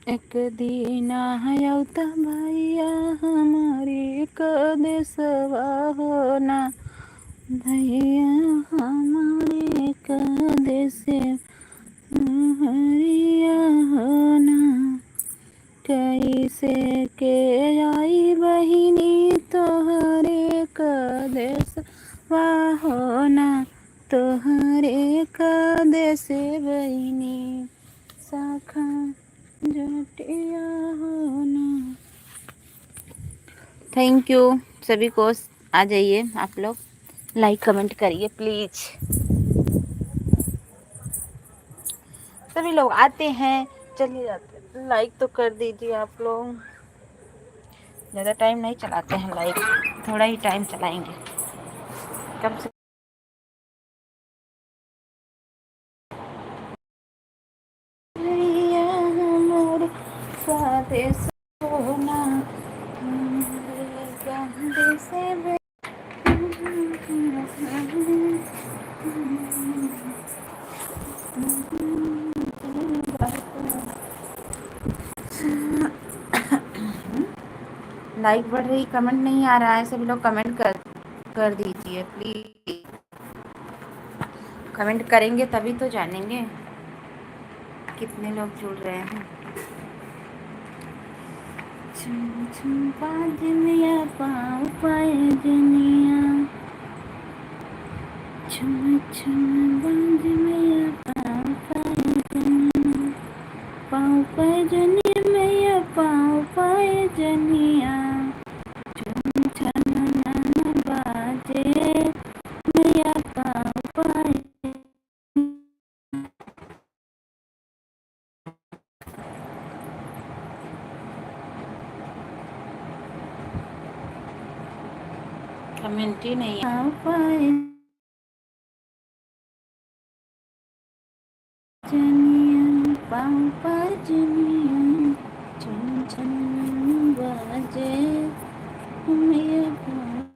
एक दिन आयौता भैया हमारी कदेसवा होना, भैया हमारे कदेसे हरिया होना। कैसे के आई बहिनी तोहरे कदेस होना, तोहरे कदेस बहिनी शाखा जटिया होना। थैंक यू सभी को। आ जाइए आप लोग, लाइक कमेंट करिए प्लीज। सभी लोग आते हैं चले जाते हैं, लाइक तो कर दीजिए आप लोग। ज़्यादा टाइम नहीं चलाते हैं लाइक, थोड़ा ही टाइम चलाएंगे कम से हमारे साथे सोना, हमारे कांधे से लाइक बढ़ रही, कमेंट नहीं आ रहा है। सभी लोग कमेंट कर दीजिए प्लीज। कमेंट करेंगे तभी तो जानेंगे कितने लोग जुड़ रहे हैं। छुम छुम बाजनिया पाँव पाए जनिया, छुम छुम बाजनिया पाँव पाए जनिया, पाँव पाए जनिया मैया पाँव पाए जनिया, छुम छन बाजे मैया पाँव पाए। कमेंट ही नहीं आ पाए जनिया पाँव पाए जनिया, छुम छन बाजे मैया पाँव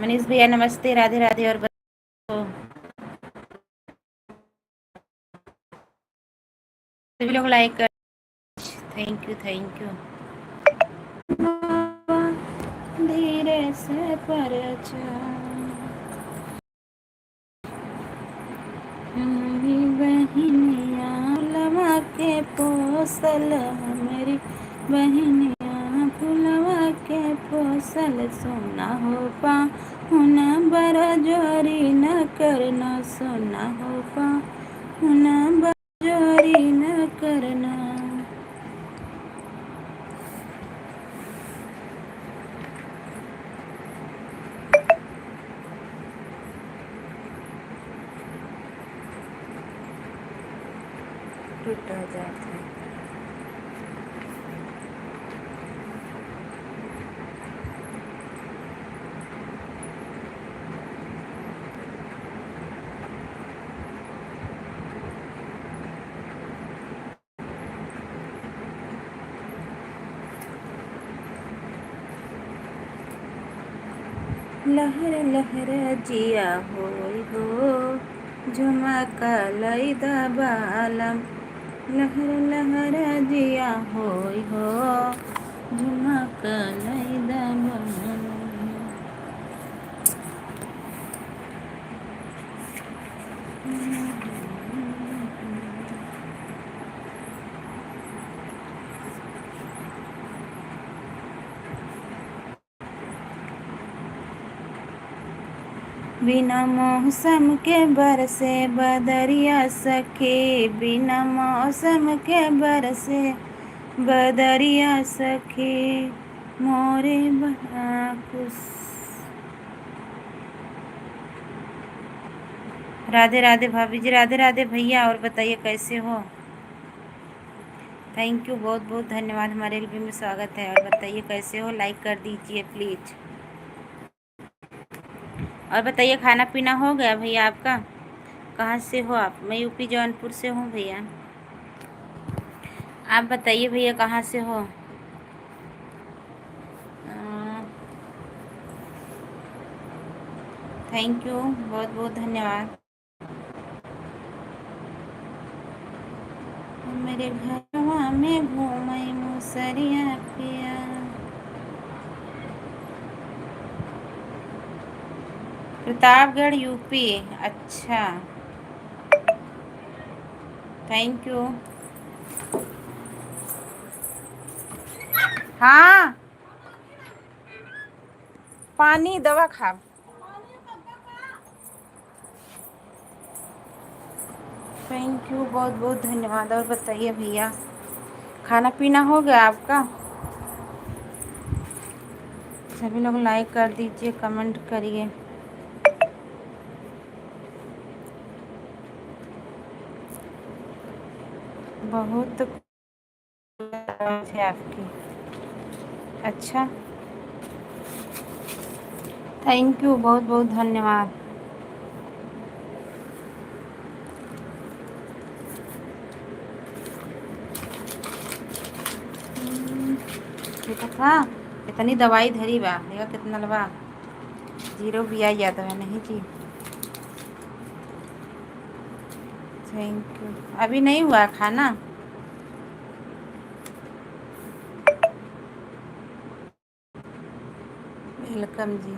मनीष भैया नमस्ते, राधे राधे। और सभी लोग लाइक कर, थैंक यू थैंक यू। धीरे से पर बहनिया लवा के पोसल, हमारी बहनिया फुलवा के पोसल, सोना हो पा होना बड़ा जोरी न करना, सोना हो पा होना बड़ा जोरी न करना। टूट जाता है। लहर लहर जिया होई हो, झुमका लैदा बालम, लहर लहर जिया होई हो, झुमका लैदा बालम। बिना मौसम के बरसे बदरिया सखी, बिना मौसम के बरसे बदरिया सखी, मोरे बना खुश। राधे राधे भाभी जी, राधे राधे भैया। और बताइए कैसे हो? थैंक यू, बहुत बहुत धन्यवाद। हमारे एलबी में स्वागत है। और बताइए कैसे हो? लाइक कर दीजिए प्लीज। और बताइए खाना पीना हो गया भैया आपका? कहाँ से हो आप? मैं यूपी जौनपुर से हूँ भैया। आप बताइए भैया कहाँ से हो? थैंक यू, बहुत बहुत धन्यवाद। मेरे घरवा में घूमई मुसरिया पिया। प्रतापगढ़ यूपी। अच्छा, थैंक यू। हाँ, पानी दवा खा। थैंक यू, बहुत बहुत धन्यवाद। और बताइए भैया, खाना पीना हो गया आपका? सभी लोग लाइक कर दीजिए, कमेंट करिए। बहुत है आपकी। अच्छा, थैंक यू, बहुत बहुत धन्यवाद। ठीक था, इतनी दवाई धरी बा, देखा कितना लबा। जीरो भी आई जाता है नहीं जी। Thank you. अभी नहीं हुआ खाना? Welcome ji.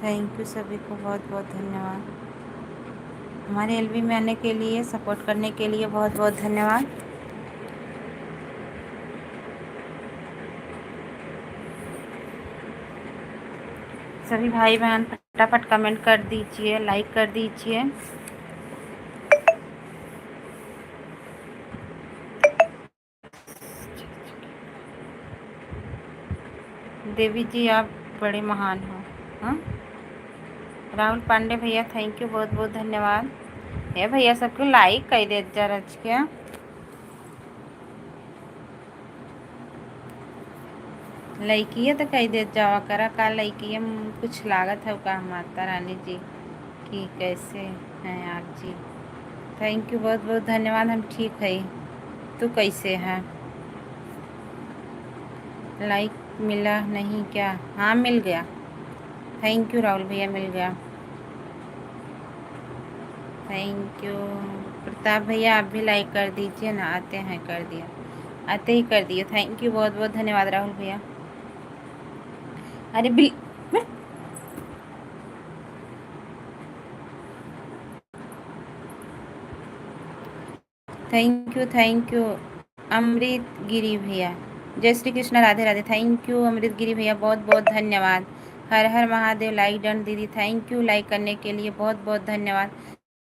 थैंक यू, सभी को बहुत बहुत धन्यवाद। हमारे एलबी में आने के लिए, सपोर्ट करने के लिए बहुत बहुत धन्यवाद। सभी भाई बहन फटाफट कमेंट कर दीजिए, लाइक कर दीजिए। देवी जी, आप बड़े महान हो। हाँ, राहुल पांडे भैया, थैंक यू, बहुत बहुत धन्यवाद। ये भैया सबको लाइक कर दे जरा क्या। लड़की तो कह दे जावा करा का लड़की कुछ लागत है का माता रानी जी कि कैसे हैं आप जी? थैंक यू, बहुत बहुत धन्यवाद। हम ठीक है, तू कैसे है? लाइक मिला नहीं क्या? हाँ, मिल गया। थैंक यू राहुल भैया, मिल गया। थैंक यू प्रताप भैया, आप भी लाइक कर दीजिए ना। आते हैं, कर दिया, आते ही कर दिए। थैंक यू, बहुत बहुत धन्यवाद राहुल भैया। अरे Bill, thank you, thank you Amrit Giri भैया। जय श्री कृष्ण, राधे राधे। थैंक यू अमृत गिरी भैया, बहुत बहुत धन्यवाद। हर हर महादेव। लाइक डन दीदी, थैंक यू लाइक करने के लिए, बहुत बहुत धन्यवाद।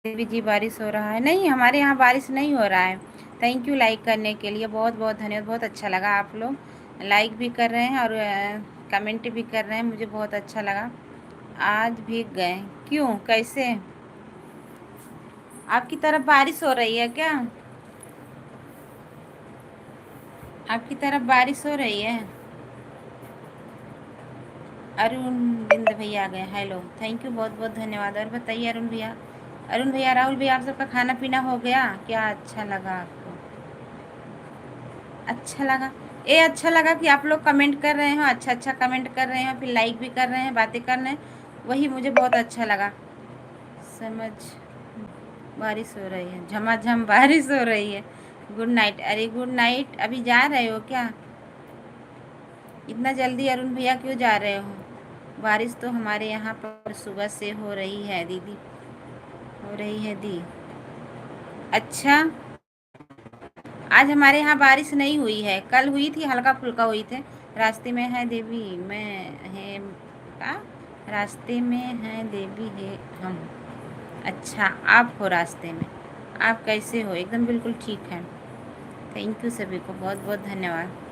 देवी जी, बारिश हो रहा है? नहीं, हमारे यहाँ बारिश नहीं हो रहा है। थैंक यू लाइक करने के लिए, बहुत बहुत धन्यवाद। बहुत अच्छा लगा, आप लोग लाइक भी कर रहे हैं और कमेंट भी कर रहे हैं, मुझे बहुत अच्छा लगा। आज भीग गए? क्यों, कैसे? आपकी तरफ बारिश हो रही है क्या? आपकी तरफ बारिश हो रही है? अरुण बिंद भैया आ गए, हेलो, थैंक यू, बहुत बहुत धन्यवाद। और बताइए अरुण भैया, अरुण भैया, राहुल भैया, आप सबका खाना पीना हो गया क्या? अच्छा लगा आपको? अच्छा लगा, ये अच्छा लगा कि आप लोग कमेंट कर रहे हो, अच्छा अच्छा कमेंट कर रहे हो, फिर लाइक भी कर रहे हैं, बातें कर रहे हैं, वही मुझे बहुत अच्छा लगा। समझ, बारिश हो रही है, झमाझम बारिश हो रही है। Good night. अरे गुड नाइट, अभी जा रहे हो क्या? इतना जल्दी अरुण भैया क्यों जा रहे हो? बारिश तो हमारे यहाँ पर सुबह से हो रही है दीदी, हो रही है दी। अच्छा, आज हमारे यहाँ बारिश नहीं हुई है, कल हुई थी, हल्का फुल्का हुई थे। रास्ते में है देवी मैं है का, रास्ते में है देवी है हम। अच्छा, आप हो रास्ते में? आप कैसे हो? एकदम बिल्कुल ठीक है। थैंक यू, सभी को बहुत बहुत धन्यवाद।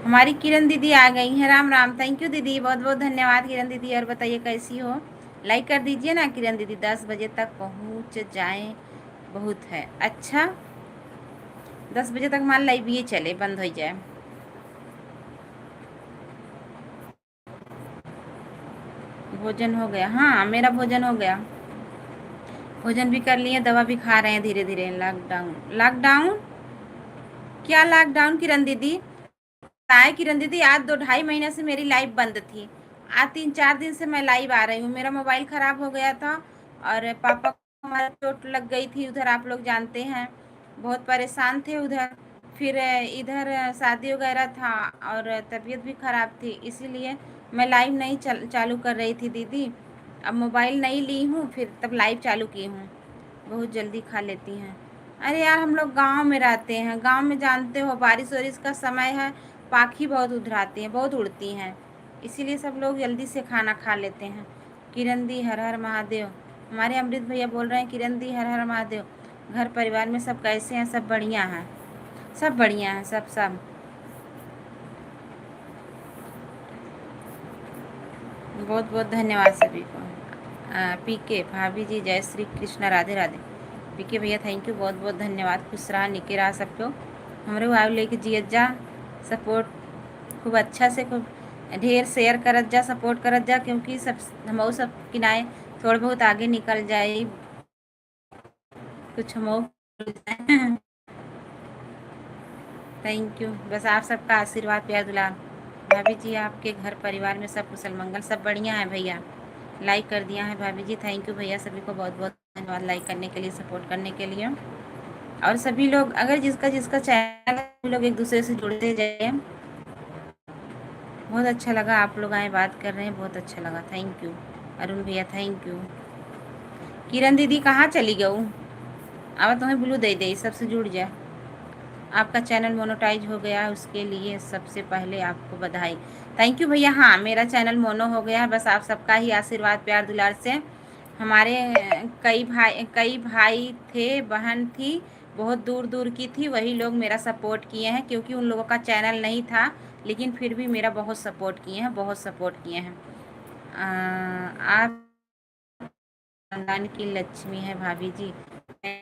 हमारी किरण दीदी आ गई हैं, राम राम। थैंक यू दीदी, बहुत बहुत धन्यवाद किरण दीदी। और बताइए कैसी हो? लाइक कर दीजिए ना किरण दीदी, 10 बजे तक पहुँच जाएं बहुत है। अच्छा, 10 बजे तक मान लाइव ये चले, बंद हो जाए। भोजन हो गया? हाँ, मेरा भोजन हो गया, भोजन भी कर लिए, दवा भी खा रहे हैं धीरे धीरे। लॉकडाउन, लॉकडाउन क्या लॉकडाउन किरण दीदी? आए किरण दीदी, आज 2 ढाई महीने से मेरी लाइफ बंद थी, आज 3-4 दिन से मैं लाइव आ रही हूँ। मेरा मोबाइल ख़राब हो गया था और पापा को हमारा चोट लग गई थी उधर, आप लोग जानते हैं, बहुत परेशान थे उधर। फिर इधर शादी वगैरह था और तबीयत भी ख़राब थी, इसीलिए मैं लाइव नहीं चालू कर रही थी दीदी। अब मोबाइल नहीं ली हूँ, फिर तब लाइव चालू की हूँ। बहुत जल्दी खा लेती हैं। अरे यार हम लोग गांव में रहते हैं, गांव में जानते हो बारिश वारिश का समय है, पाखी बहुत उधराती हैं, बहुत उड़ती हैं, इसीलिए सब लोग जल्दी से खाना खा लेते हैं। किरण दी हर हर महादेव, हमारे अमृत भैया बोल रहे हैं किरण दी हर हर महादेव। घर परिवार में सब कैसे हैं? सब बढ़िया हैं, सब बढ़िया हैं, सब सब। बहुत बहुत धन्यवाद सभी को। पीके भाभी जी जय श्री कृष्ण, राधे राधे। पीके भैया थैंक यू, बहुत बहुत धन्यवाद। खुश रहा निके रहा सबको, हमरे आव लेके जियत जा, सपोर्ट खूब अच्छा से, खूब ढेर शेयर करत जा, सपोर्ट करत जा, क्योंकि सब हम सब किनाए थोड़ा बहुत आगे निकल जाए, कुछ हम थैंक यू। बस आप सबका आशीर्वाद प्यार दुलार। भाभी जी आपके घर परिवार में सब कुशल मंगल, सब बढ़िया है भैया। लाइक कर दिया है भाभी जी, थैंक यू भैया, सभी को बहुत बहुत धन्यवाद लाइक करने के लिए, सपोर्ट करने के लिए। और सभी लोग अगर जिसका जिसका चैनल है, सभी लोग एक दूसरे से जुड़ते जाइए। बहुत अच्छा लगा, आप लोग आए बात कर रहे हैं, बहुत अच्छा लगा, थैंक यू। अरुण भैया थैंक यू। किरण दीदी कहाँ चली गऊ? अब तुम्हें ब्लू दे दे, सबसे जुड़ जा। आपका चैनल मोनेटाइज हो गया, उसके लिए सबसे पहले आपको बधाई। थैंक यू भैया। हाँ मेरा चैनल मोनो हो गया है, बस आप सबका ही आशीर्वाद प्यार दुलार से। हमारे कई भाई थे, बहन थी, बहुत दूर दूर की थी, वही लोग मेरा सपोर्ट किए हैं, क्योंकि उन लोगों का चैनल नहीं था, लेकिन फिर भी मेरा बहुत सपोर्ट किए हैं, बहुत सपोर्ट किए हैं। आप खानदान की लक्ष्मी है भाभी जी,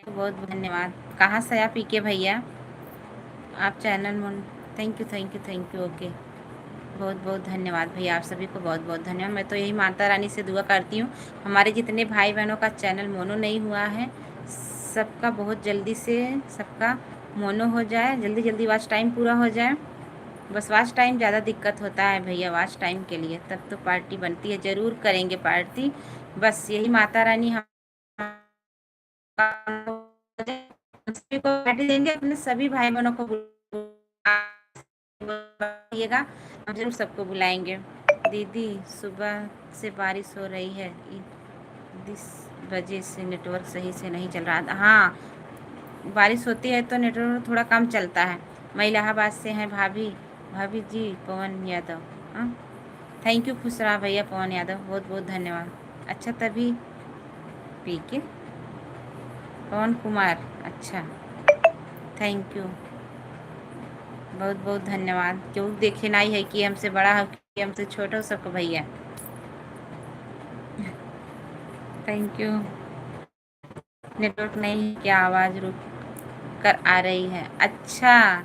बहुत धन्यवाद। कहाँ से आप पीके भैया? आप चैनल मन, thank you thank you thank you, okay. बहुत बहुत धन्यवाद भैया, आप सभी को बहुत बहुत धन्यवाद। मैं तो यही माता रानी से दुआ करती हूँ, हमारे जितने भाई बहनों का चैनल मोनो नहीं हुआ है, सबका बहुत जल्दी से सबका मोनो हो जाए, जल्दी जल्दी वॉच टाइम पूरा हो जाए। बस वॉच टाइम ज़्यादा दिक्कत होता है भैया, वॉच टाइम के लिए, तब तो पार्टी बनती है, ज़रूर करेंगे पार्टी। बस यही माता रानी हम सभी को पार्टी देंगे, अपने सभी भाई बहनों को बुलाइएगा, हम जरूर सबको बुलाएंगे। दीदी सुबह से बारिश हो रही है, इस वजह से नेटवर्क सही से नहीं चल रहा। हाँ बारिश होती है तो नेटवर्क थोड़ा कम चलता है। मैं इलाहाबाद से हैं भाभी। भाभी जी पवन यादव, हाँ थैंक यू, खुश रहा भैया पवन यादव, बहुत बहुत धन्यवाद। अच्छा तभी पीके पवन कुमार, अच्छा थैंक यू, बहुत बहुत धन्यवाद। क्यों देखे नहीं है कि हमसे बड़ा हो कि हमसे छोटा हो सबको भैया, थैंक यू। नेटवर्क नहीं, क्या आवाज़ रुक कर आ रही है? अच्छा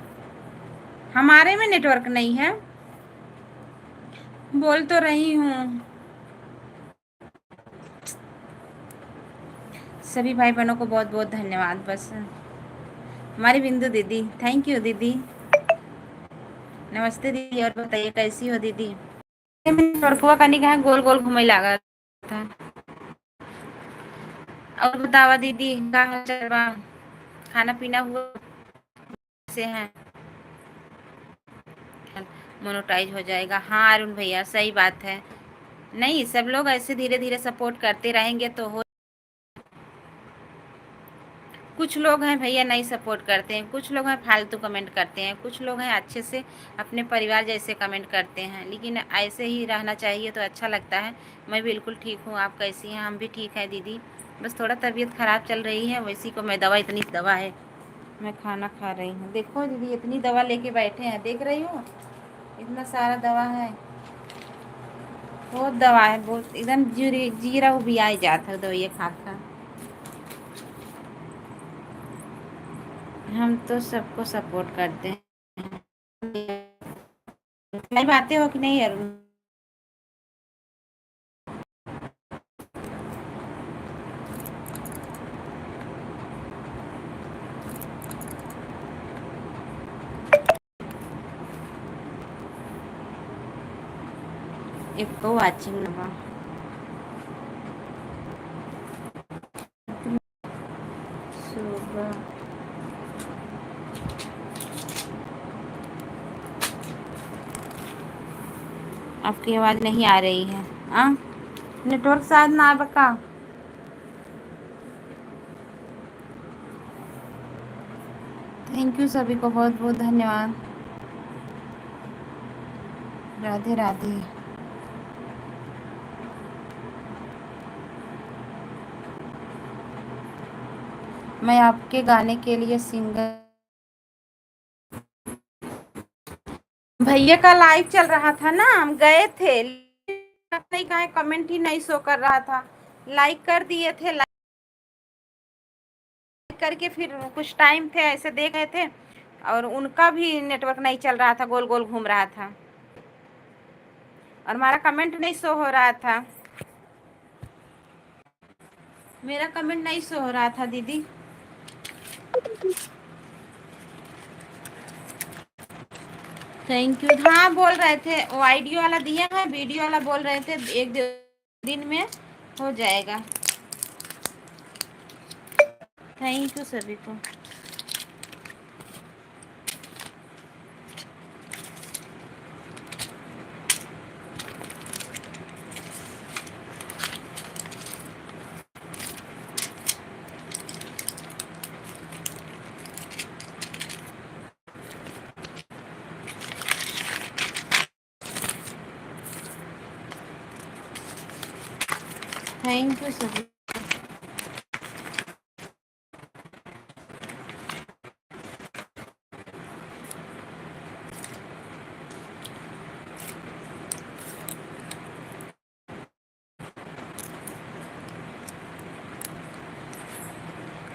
हमारे में नेटवर्क नहीं है, बोल तो रही हूँ। सभी भाई बहनों को बहुत बहुत धन्यवाद। बस हमारी बिंदु दीदी, थैंक यू दीदी, नमस्ते दीदी। और बताइए कैसी हो दीदी? नेटवर्कवा कनी कहाँ गोल गोल घूमे लगा था। और बतावा दीदी का हाल चाल बा? खाना पीना हुआ से हैं? मोनेटाइज हो जाएगा, हाँ अरुण भैया सही बात है। नहीं सब लोग ऐसे धीरे धीरे सपोर्ट करते रहेंगे तो हो। कुछ लोग हैं भैया नहीं सपोर्ट करते हैं, कुछ लोग हैं फालतू कमेंट करते हैं, कुछ लोग हैं अच्छे से अपने परिवार जैसे कमेंट करते हैं, लेकिन ऐसे ही रहना चाहिए तो अच्छा लगता है। मैं बिल्कुल ठीक हूँ, आप कैसी हैं? हम भी ठीक हैं दीदी, बस थोड़ा तबीयत ख़राब चल रही है, वैसी को मैं दवा, इतनी दवा है, मैं खाना खा रही हूँ। देखो दीदी इतनी दवा लेके बैठे हैं, देख रही हूँ इतना सारा दवा है, बहुत दवा है, बहुत एकदम जीरा उबिया जाता है दवाइयाँ खा खा। हम तो सबको सपोर्ट करते हैं। बातें हो कि नहीं अरुण? एक तो वाचिंग लगा सुबह। आपकी आवाज नहीं आ रही है। हाँ, नेटवर्क शायद ना बका। थैंक यू सभी को, बहुत बहुत धन्यवाद। राधे राधे। मैं आपके गाने के लिए सिंगर। भैया का लाइव चल रहा था ना, हम गए थे, नहीं कहा, कमेंट ही नहीं शो कर रहा था। लाइक कर दिए थे, लाइक करके फिर कुछ टाइम थे ऐसे देख रहे थे, और उनका भी नेटवर्क नहीं चल रहा था, गोल गोल घूम रहा था, और हमारा कमेंट नहीं शो हो रहा था। मेरा कमेंट नहीं शो हो रहा था दीदी। Thank you. हाँ, बोल रहे थे वो आईडियो वाला दिया है, वीडियो वाला बोल रहे थे एक दिन में हो जाएगा। थैंक यू सभी को। थैंक यू सभी।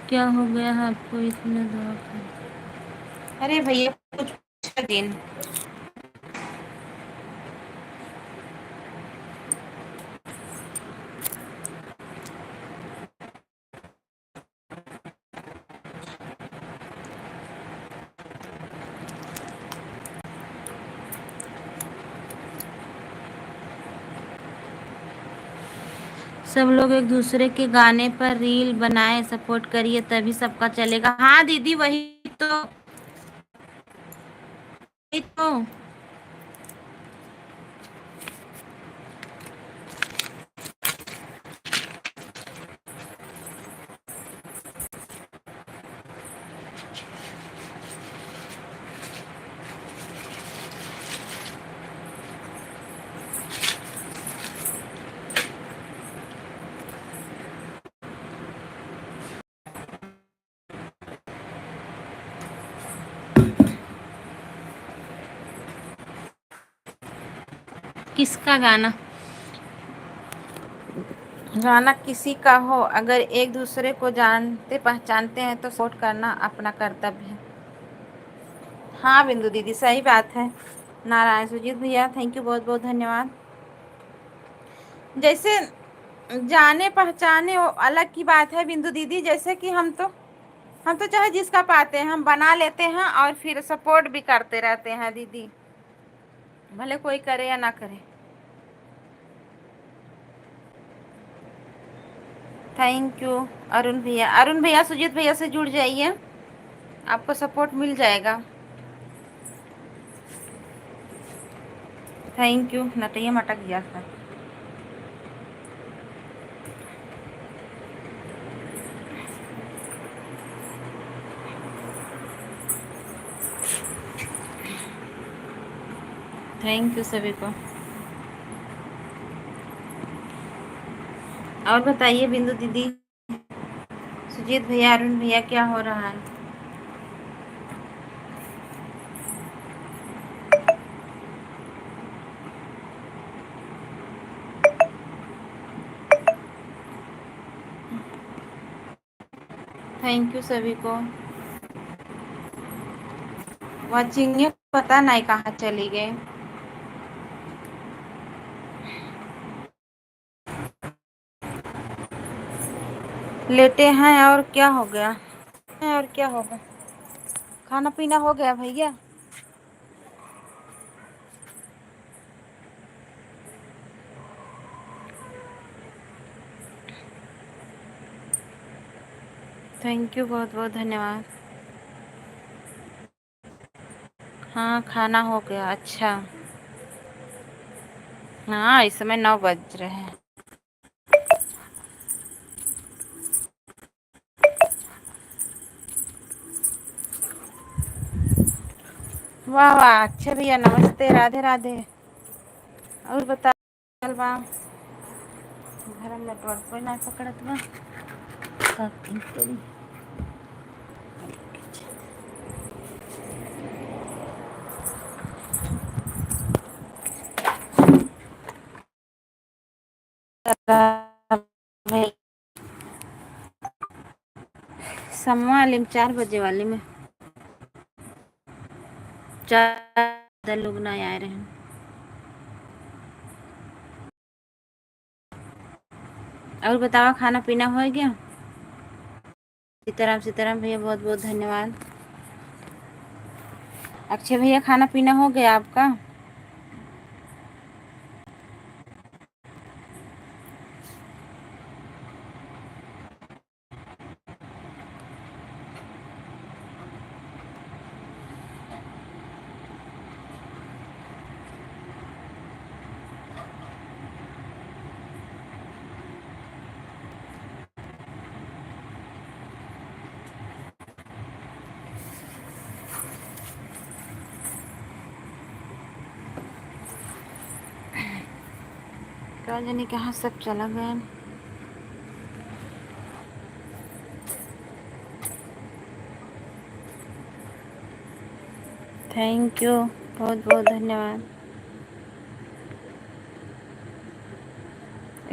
क्या हो गया है आपको इतना दुआ कर? अरे भैया कुछ दिन। सब लोग एक दूसरे के गाने पर रील बनाए, सपोर्ट करिए तभी सबका चलेगा। हाँ दीदी, वही तो, वही तो। किसका गाना? गाना किसी का हो, अगर एक दूसरे को जानते पहचानते हैं तो सपोर्ट करना अपना कर्तव्य है। हाँ बिंदु दीदी, सही बात है। नारायण सुजीत भैया, थैंक यू, बहुत बहुत धन्यवाद। जैसे जाने पहचाने वो अलग की बात है बिंदु दीदी, जैसे कि हम तो चाहे जिसका पाते हैं हम बना लेते हैं और फिर सपोर्ट भी करते रहते हैं दीदी, भले कोई करे या ना करे। थैंक यू अरुण भैया। अरुण भैया सुजीत भैया से जुड़ जाइए, आपको सपोर्ट मिल जाएगा। Thank you. नटैया मटक गया था। थैंक यू सभी को। और बताइए बिंदु दीदी, सुजीत भैया, अरुण भैया, क्या हो रहा है? थैंक यू सभी को। वाचिंग पता नहीं कहाँ चली गई। लेटे हैं और क्या हो गया है, और क्या होगा? खाना पीना हो गया भैया? थैंक यू, बहुत बहुत धन्यवाद। हाँ, खाना हो गया। अच्छा, हाँ, इस समय 9 बज रहे हैं। वाह वाह, अच्छा भैया, नमस्ते, राधे राधे। और बता चल बा घर में नेटवर्क कोई ना पकड़त बा का करी। समूह वाले में 4 बजे वाले में 4 लोग ना आ रहे हैं। और बताओ, खाना पीना हो गया? सीताराम सीताराम भैया, बहुत बहुत धन्यवाद। अक्षय भैया, खाना पीना हो गया आपका? क्या जाने कहाँ सब चला गया। थैंक यू, बहुत बहुत धन्यवाद।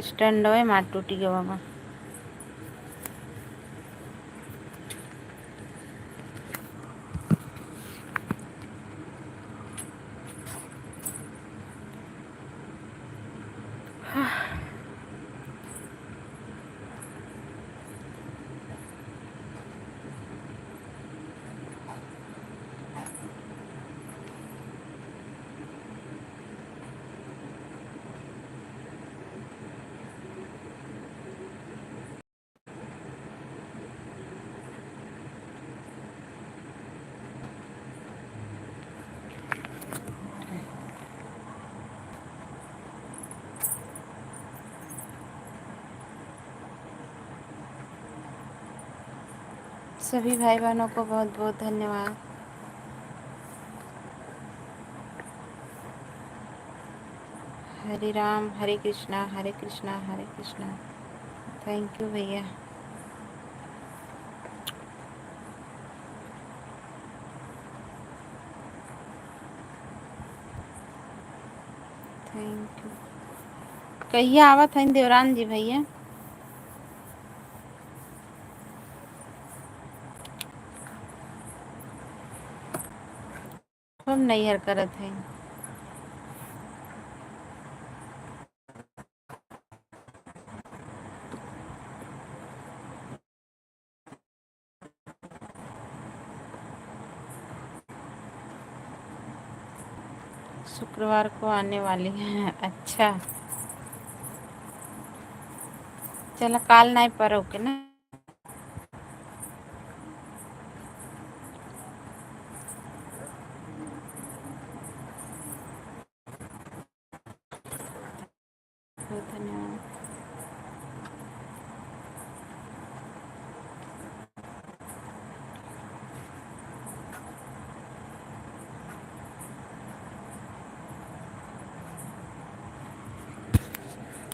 स्टैंड है मार टूटी गया बाबा। सभी भाई बहनों को बहुत बहुत धन्यवाद। हरे राम हरे कृष्णा हरे कृष्णा। थैंक यू भैया। Thank you. कहिए आवत है देवरान जी भैया? हम नैहर करत है। शुक्रवार को आने वाली है। अच्छा, चलो काल नहीं पर ओके ना। बहुत धन्यवाद।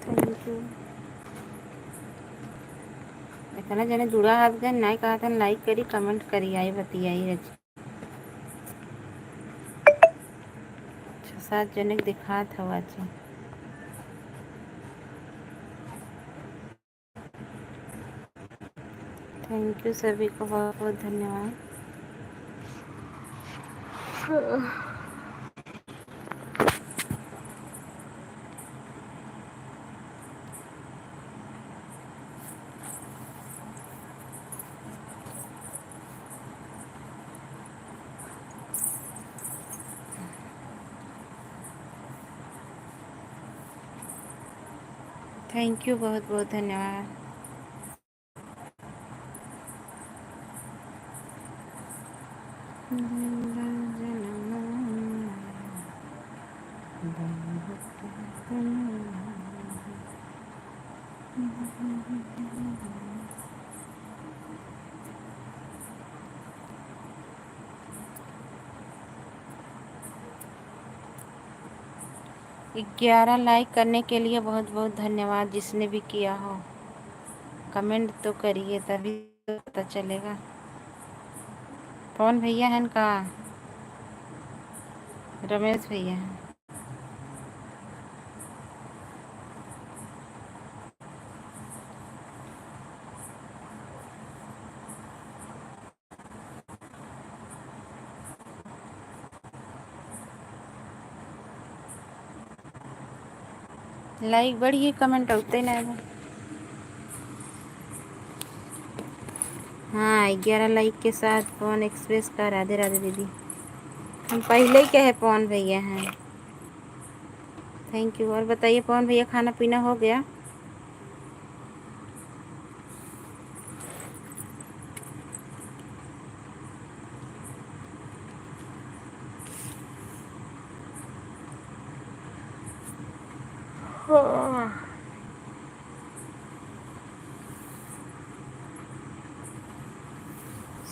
Thank you. इतना जने जुड़ा हाथ गए नहीं कहा था लाइक करी कमेंट करी आई बतियाई रच 6-7 जने दिखा था आज। थैंक यू सभी को बहुत बहुत धन्यवाद। थैंक यू, बहुत बहुत धन्यवाद। ग्यारह लाइक करने के लिए बहुत बहुत धन्यवाद, जिसने भी किया हो। कमेंट तो करिए तभी तो पता चलेगा। कौन भैया हैं का? रमेश भैया हैं। लाइक बढ़िए, कमेंट होते ना। हाँ, 11 लाइक के साथ पवन एक्सप्रेस का राधे राधे दीदी। हम पहले ही कहे पवन भैया हैं। Thank you. और बताइए पवन भैया, खाना पीना हो गया?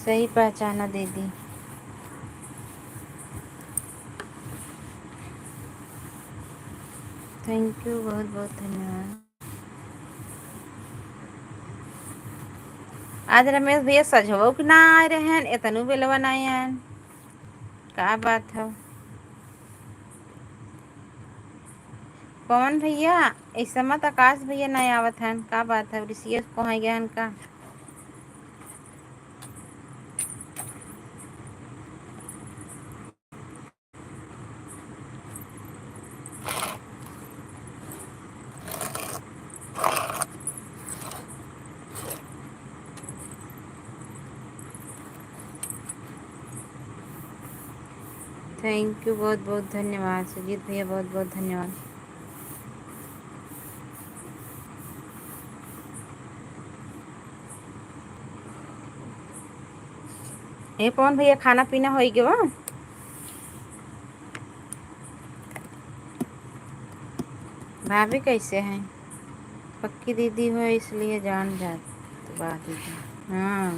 सही पहचाना दीदी। थैंक यू, बहुत बहुत धन्यवाद। आज रमेश भैया सजो कि ना आ रहे हैं, इतनु बेलवा नहीं हैं। क्या बात है पवन भैया? इस समय तो आकाश भैया नहीं आवत हैं, क्या बात है? ऋषि को गया हैं का? थैंक यू, बहुत बहुत धन्यवाद सुजीत भैया, बहुत बहुत धन्यवाद। हे पवन भैया, खाना पीना हो गया? भाभी कैसे हैं? पक्की दीदी हो इसलिए जान जात बात दीदी। हाँ,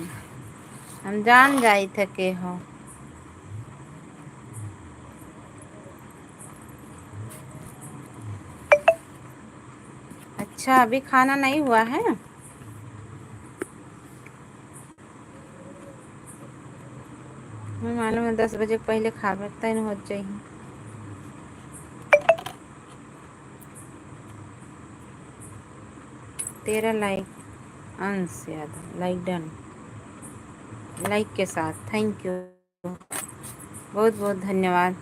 हम जान जाई थे के हो। अच्छा, अभी खाना नहीं हुआ है? मैं मालूम है 10 बजे पहले खा बैठता है, हो चाहिए। 13 लाइक, अंश यादव लाइक डन, लाइक के साथ थैंक यू, बहुत बहुत धन्यवाद।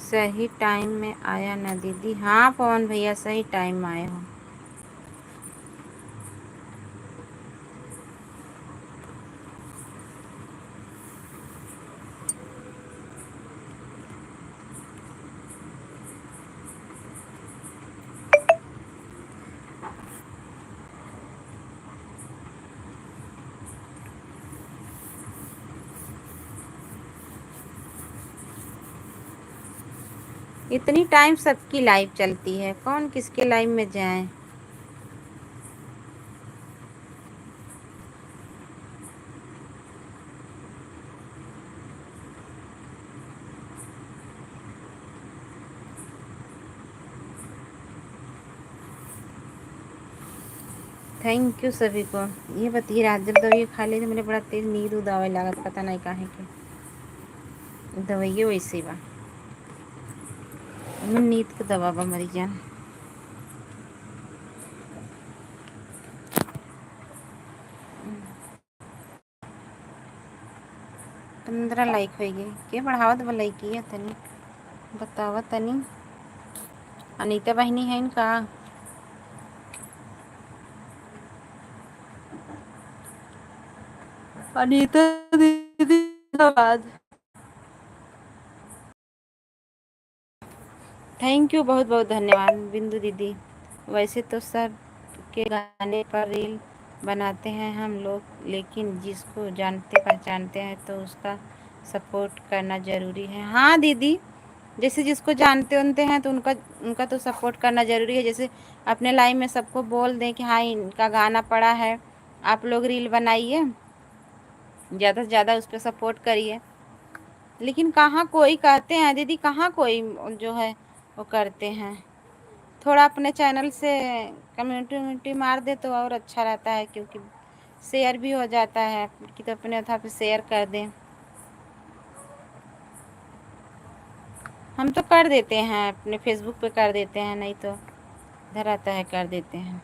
सही टाइम में आया ना दीदी? हाँ पवन भैया, सही टाइम में आए हो। इतनी टाइम सबकी लाइव चलती है, कौन किसके लाइव में जाए? थैंक यू सभी को। ये बताइए, रात जब दवाई खा ली तो मेरे बड़ा तेज नींद उद आवे लागत, पता नहीं काहे के। दवाइये वैसे बा, मैं नींद के दवा बा मरी जान। 15 लाइक हो गई के बढ़ावत बा लाइक है तनी बतावा तनी। अनीता बहनी है इनका? अनीता दीदी धन्यवाद। थैंक यू, बहुत बहुत धन्यवाद बिंदु दीदी। वैसे तो सब के गाने पर रील बनाते हैं हम लोग, लेकिन जिसको जानते पहचानते हैं तो उसका सपोर्ट करना ज़रूरी है। हाँ दीदी, जैसे जिसको जानते उनते हैं तो उनका उनका तो सपोर्ट करना ज़रूरी है। जैसे अपने लाइफ में सबको बोल दें कि हाँ इनका गाना पड़ा है, आप लोग रील बनाइए, ज़्यादा से ज़्यादा उस पर सपोर्ट करिए। लेकिन कहाँ कोई कहते हैं दीदी, कहाँ कोई जो है वो करते हैं। थोड़ा अपने चैनल से कम्युनिटी वम्युनिटी मार दे तो और अच्छा रहता है, क्योंकि शेयर भी हो जाता है कि तो अपने उठा पे शेयर कर दें। हम तो कर देते हैं, अपने फेसबुक पे कर देते हैं, नहीं तो इधर आता है कर देते हैं,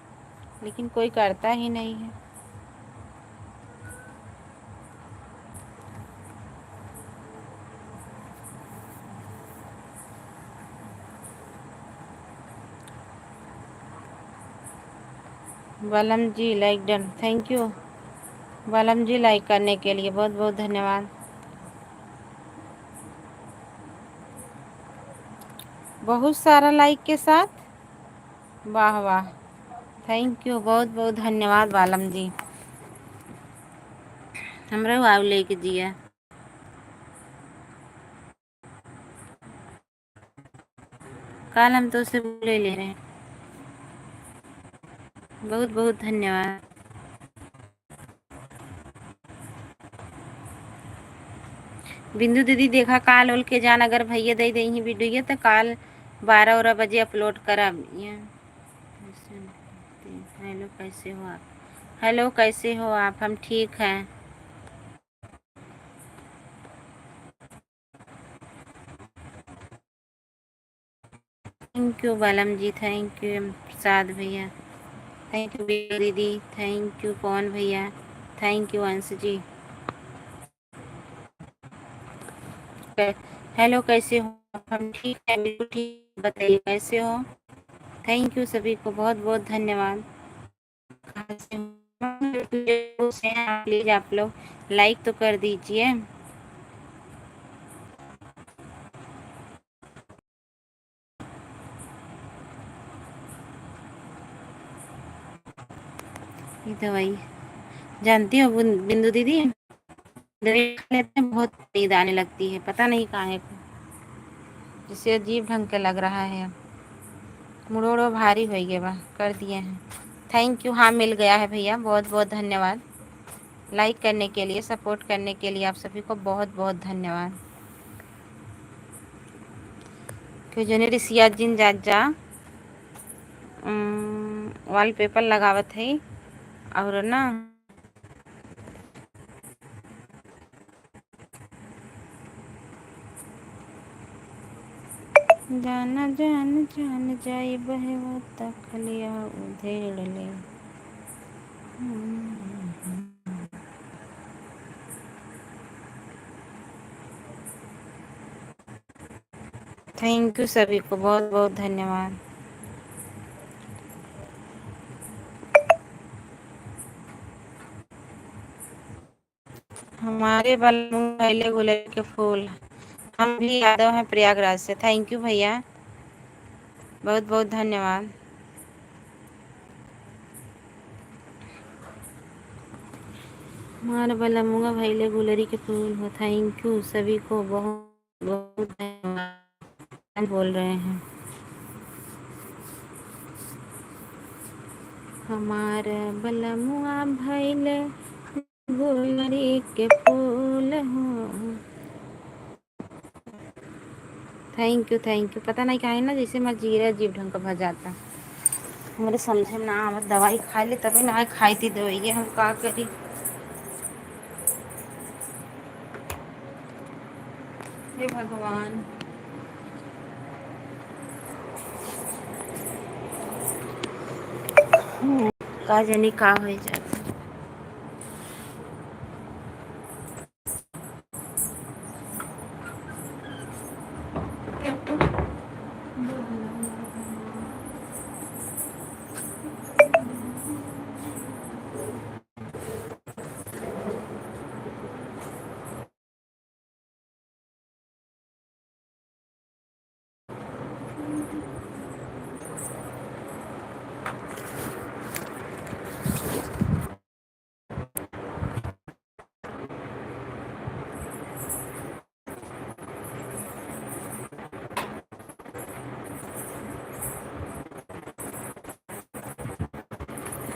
लेकिन कोई करता ही नहीं है। बालम जी लाइक डन, थैंक यू बालम जी, लाइक करने के लिए बहुत बहुत धन्यवाद। बहुत सारा लाइक के साथ, वाह वाह, थैंक यू, बहुत बहुत धन्यवाद बालम जी। हमरे आव लेके दिया, कल हम तो उसे ले ले रहे हैं। बहुत बहुत धन्यवाद। बिंदु दीदी देखा काल ओल के जान, अगर भैया दे दे ही वीडियो तो काल 12 बजे अपलोड करब। हेलो कैसे हो आप, हेलो कैसे हो आप, हम ठीक हैं। थैंक यू बालम जी, थैंक यू प्रसाद भैया, थैंक यू दीदी, थैंक यू पवन भैया, थैंक यू अंश जी। हेलो कैसे हो, हम ठीक है, बिल्कुल ठीक, बताइए कैसे हो। थैंक यू सभी को, बहुत बहुत धन्यवाद। प्लीज आप लोग लाइक तो कर दीजिए। ये दवाई जानती हो बिंदु दीदी, दवाई खा लेते हैं बहुत नींद आने लगती है, पता नहीं काहे को, जिससे अजीब ढंग का लग रहा है। मुड़ोड़ो भारी हो गया, बा कर दिए हैं। थैंक यू, हाँ मिल गया है भैया, बहुत बहुत धन्यवाद लाइक करने के लिए, सपोर्ट करने के लिए, आप सभी को बहुत बहुत धन्यवाद। क्यों जने रिसिया जिन जा वॉलपेपर लगावत है और ना जाना जान जान जाई बहवा तखलिया उधेड़ ले। थैंक यू सभी को, बहुत बहुत धन्यवाद। हमारे पहले गुलाब के फूल, हम भी यादव हैं प्रयागराज से। थैंक यू भैया, बहुत बहुत धन्यवाद। हमारे बलमुआ भैले गुलरी के फूल हो, थैंक यू सभी को, बहुत बहुत धन्यवाद बोल रहे हैं। हमारे बलमुआ भैले गुलरी के फूल हो, थैंक यू। पता नहीं काहे ना, जैसे मैं जीरा अजीब ढंग का भर जाता, हमारे समझे में ना आवत, दवाई खा ले तभी ना खाई थी दवाई, हम का करी। हे भगवान, का जानी का हो जाता।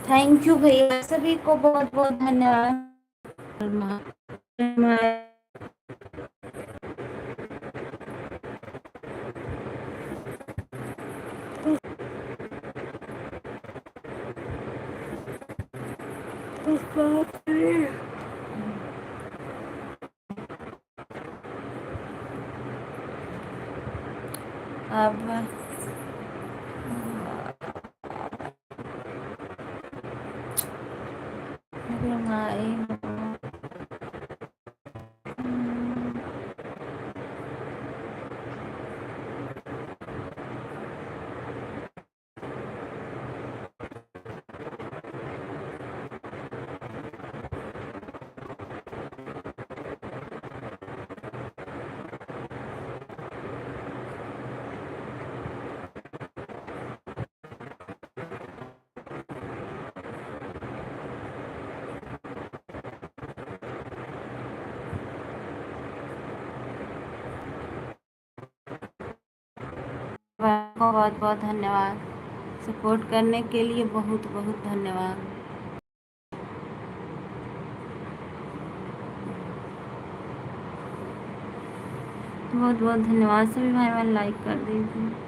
थैंक यू भैया, सभी को बहुत बहुत धन्यवाद। अब मेरे माई को बहुत बहुत धन्यवाद। सपोर्ट करने के लिए बहुत बहुत धन्यवाद। बहुत बहुत धन्यवाद सभी भाई बहन, लाइक कर दीजिए।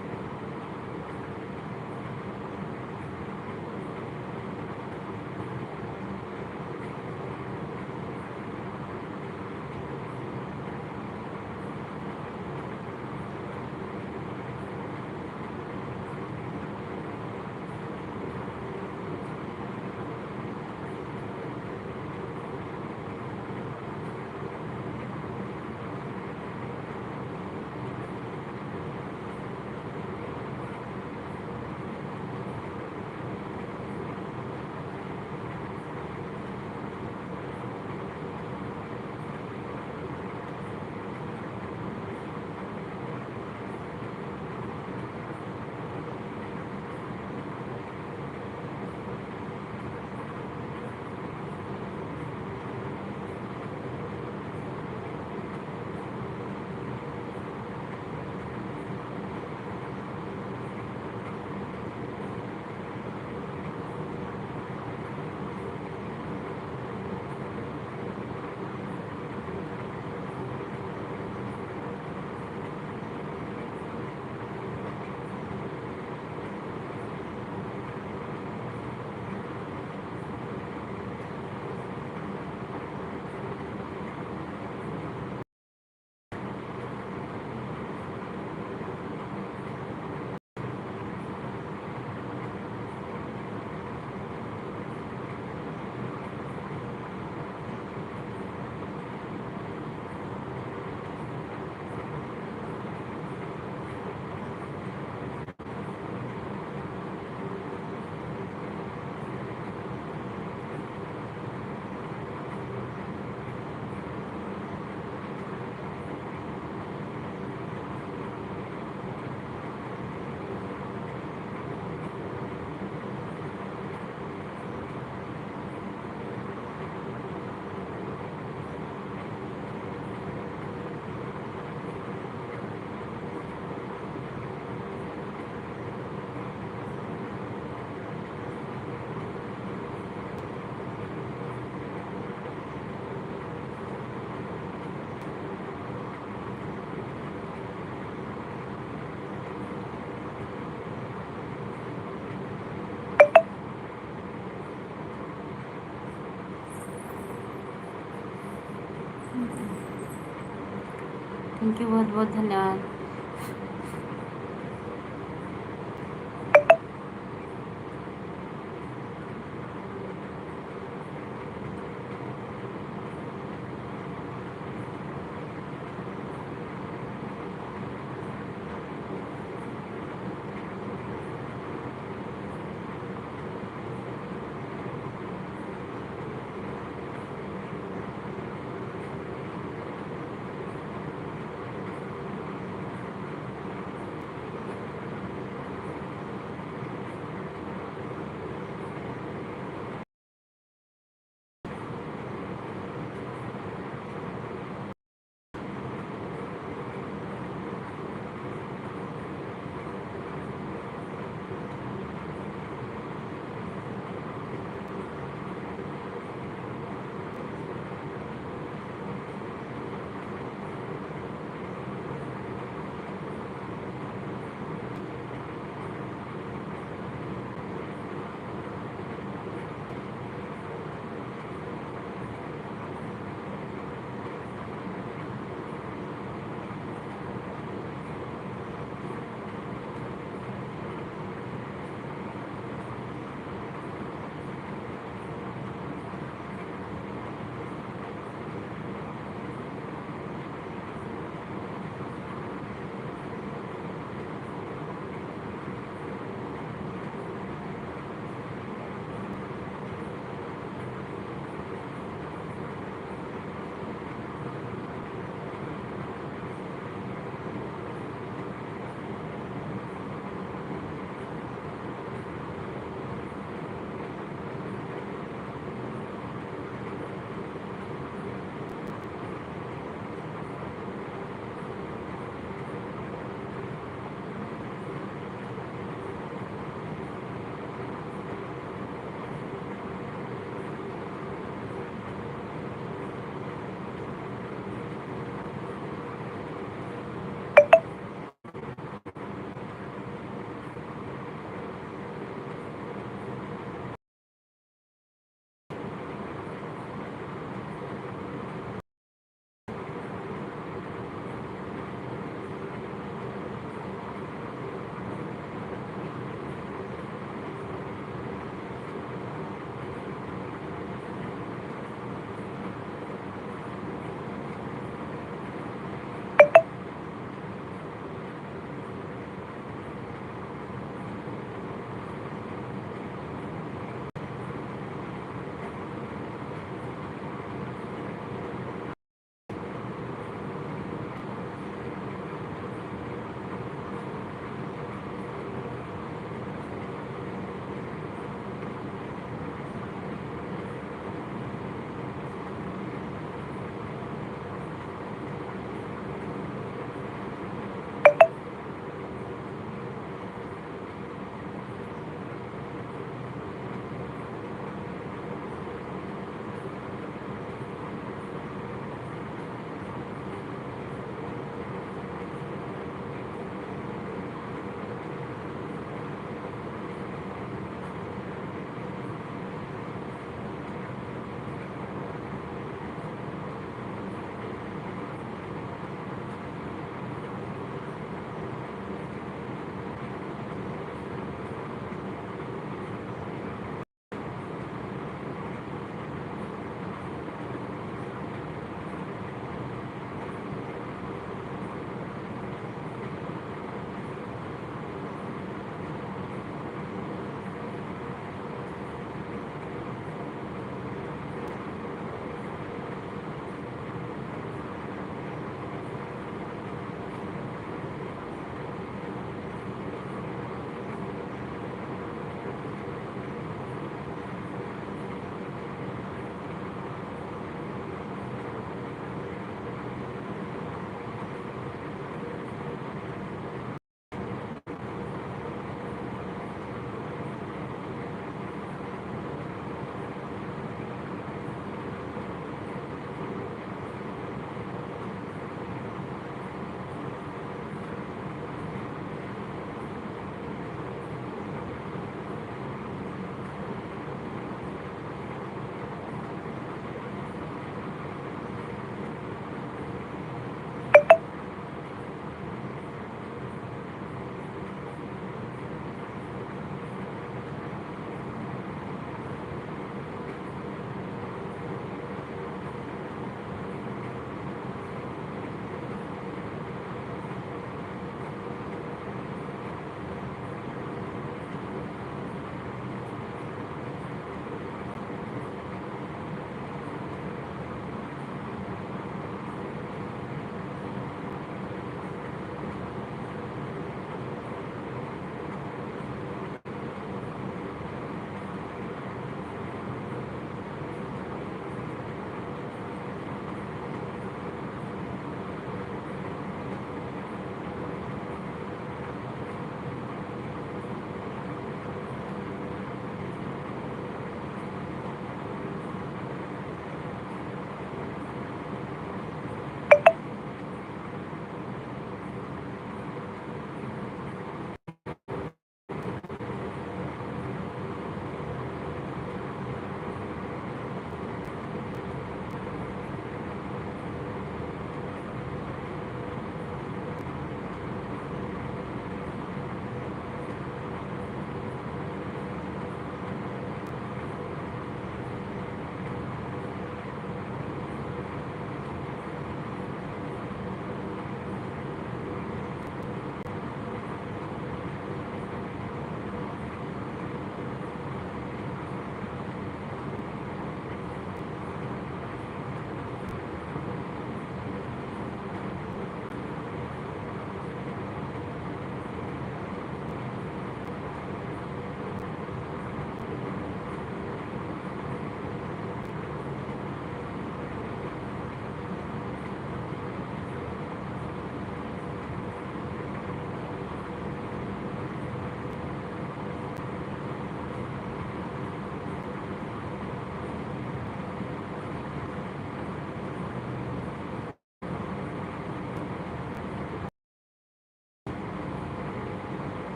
थैंक यू, बहुत बहुत धन्यवाद।